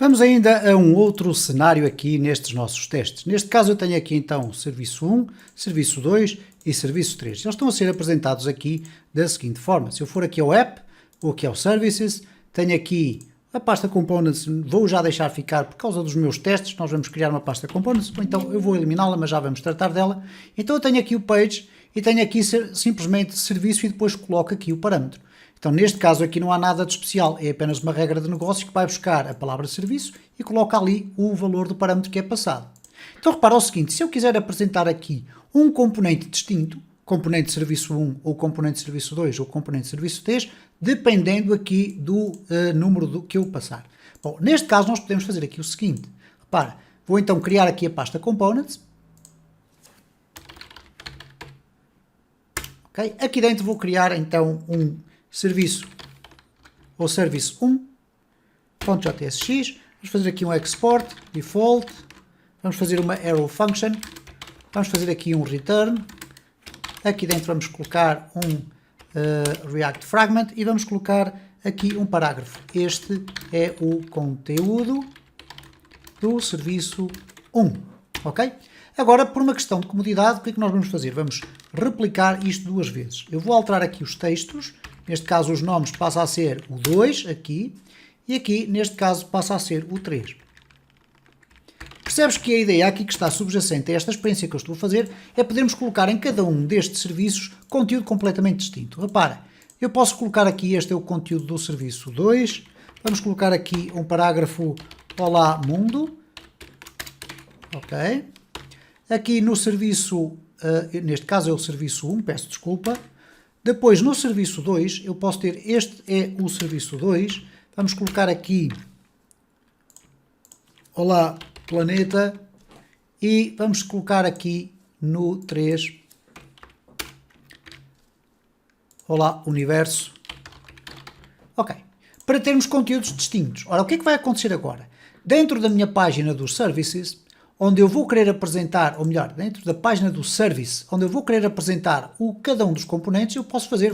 Vamos ainda a um outro cenário aqui nestes nossos testes. Neste caso eu tenho aqui então Serviço 1, Serviço 2 e Serviço 3. Eles estão a ser apresentados aqui da seguinte forma. Se eu for aqui ao App, vou aqui ao Services, tenho aqui a pasta Components, vou já deixar ficar por causa dos meus testes, nós vamos criar uma pasta Components, então eu vou eliminá-la, mas já vamos tratar dela. Então eu tenho aqui o Page e tenho aqui simplesmente Serviço e depois coloco aqui o parâmetro. Então, neste caso aqui não há nada de especial, é apenas uma regra de negócio que vai buscar a palavra serviço e coloca ali o valor do parâmetro que é passado. Então, repara o seguinte, se eu quiser apresentar aqui um componente distinto, componente serviço 1 ou componente serviço 2 ou componente serviço 3, dependendo aqui do número que eu passar. Bom, neste caso nós podemos fazer aqui o seguinte, repara, vou então criar aqui a pasta Components. Okay? Aqui dentro vou criar então um serviço ou service 1.jpg, vamos fazer aqui um export, default, vamos fazer uma arrow function, vamos fazer aqui um return, aqui dentro vamos colocar um React fragment e vamos colocar aqui um parágrafo. Este é o conteúdo do serviço 1, ok? Agora, por uma questão de comodidade, o que é que nós vamos fazer? Vamos replicar isto duas vezes. Eu vou alterar aqui os textos, neste caso os nomes passa a ser o 2 aqui, e aqui neste caso passa a ser o 3. Percebes que a ideia aqui que está subjacente a esta experiência que eu estou a fazer é podermos colocar em cada um destes serviços conteúdo completamente distinto. Repara, eu posso colocar aqui, este é o conteúdo do serviço 2, vamos colocar aqui um parágrafo Olá Mundo, ok? Aqui no serviço, neste caso é o serviço 1, peço desculpa. Depois no serviço 2, eu posso ter, este é o serviço 2, vamos colocar aqui Olá Planeta e vamos colocar aqui no 3 Olá Universo. Ok, para termos conteúdos distintos. Ora, o que é que vai acontecer agora? Dentro da minha página dos Services, onde eu vou querer apresentar, ou melhor, dentro da página do Service, onde eu vou querer apresentar cada um dos componentes, eu posso fazer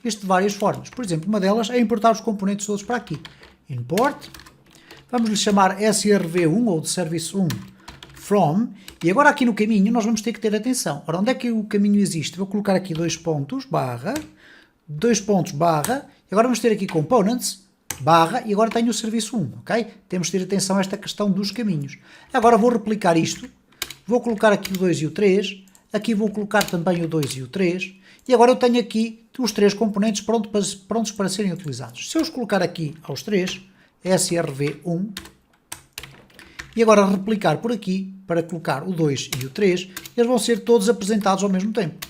isto de várias formas. Por exemplo, uma delas é importar os componentes todos para aqui. Import, vamos lhe chamar SRV1 ou de Service 1 from, e agora aqui no caminho nós vamos ter que ter atenção. Ora, onde é que o caminho existe? Vou colocar aqui dois pontos, barra, e agora vamos ter aqui Components, barra, e agora tenho o serviço 1, ok? Temos de ter atenção a esta questão dos caminhos. Agora vou replicar isto, vou colocar aqui o 2 e o 3, aqui vou colocar também o 2 e o 3, e agora eu tenho aqui os três componentes prontos para serem utilizados. Se eu os colocar aqui aos 3, SRV1, e agora replicar por aqui, para colocar o 2 e o 3, eles vão ser todos apresentados ao mesmo tempo.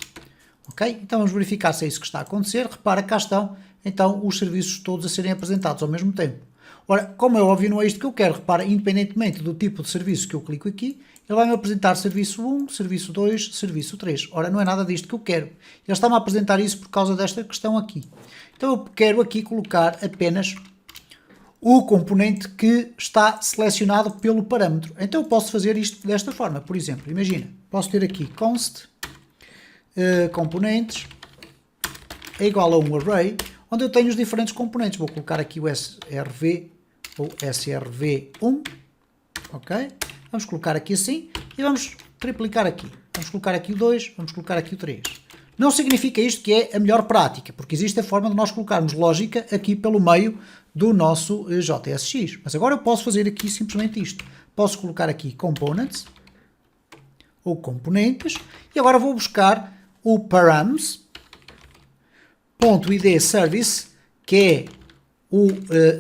Ok? Então vamos verificar se é isso que está a acontecer. Repara, cá estão então os serviços todos a serem apresentados ao mesmo tempo. Ora, como é óbvio, não é isto que eu quero. Repara, independentemente do tipo de serviço que eu clico aqui, ele vai-me apresentar serviço 1, serviço 2, serviço 3. Ora, não é nada disto que eu quero. Ele está-me a apresentar isso por causa desta questão aqui. Então eu quero aqui colocar apenas o componente que está selecionado pelo parâmetro. Então eu posso fazer isto desta forma. Por exemplo, imagina, posso ter aqui const componentes é igual a um array, onde eu tenho os diferentes componentes. Vou colocar aqui o SRV ou SRV1, ok? Vamos colocar aqui assim e vamos triplicar aqui. Vamos colocar aqui o 2, vamos colocar aqui o 3. Não significa isto que é a melhor prática, porque existe a forma de nós colocarmos lógica aqui pelo meio do nosso JSX. Mas agora eu posso fazer aqui simplesmente isto. Posso colocar aqui components ou componentes e agora vou buscar o params.id service, que é o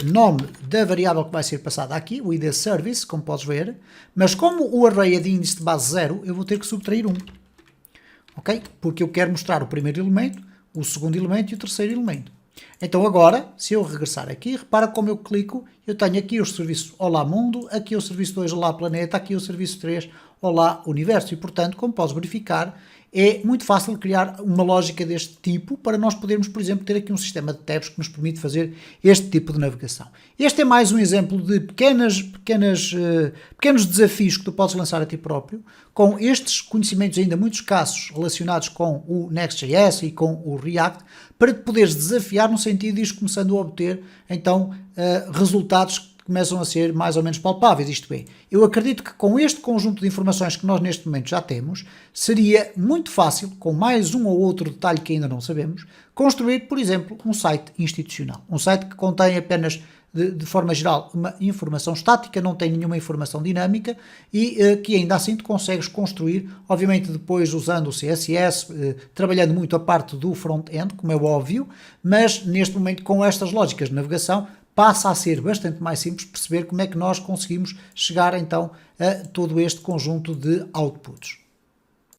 nome da variável que vai ser passada aqui, o id service, como podes ver, mas como o array é de índice de base 0, eu vou ter que subtrair 1. Ok? Porque eu quero mostrar o primeiro elemento, o segundo elemento e o terceiro elemento. Então agora, se eu regressar aqui, repara como eu clico, eu tenho aqui os serviços Olá Mundo, aqui o serviço 2 Olá Planeta, aqui o serviço 3 Olá Universo. E portanto, como podes verificar, é muito fácil criar uma lógica deste tipo para nós podermos, por exemplo, ter aqui um sistema de tabs que nos permite fazer este tipo de navegação. Este é mais um exemplo de pequenos desafios que tu podes lançar a ti próprio, com estes conhecimentos ainda muito escassos relacionados com o Next.js e com o React, para te poderes desafiar no sentido de ir começando a obter, então, resultados começam a ser mais ou menos palpáveis, isto é, eu acredito que com este conjunto de informações que nós neste momento já temos, seria muito fácil, com mais um ou outro detalhe que ainda não sabemos, construir, por exemplo, um site institucional. Um site que contém apenas, de forma geral, uma informação estática, não tem nenhuma informação dinâmica e que ainda assim tu consegues construir, obviamente depois usando o CSS, trabalhando muito a parte do front-end, como é óbvio, mas neste momento com estas lógicas de navegação passa a ser bastante mais simples perceber como é que nós conseguimos chegar então a todo este conjunto de outputs.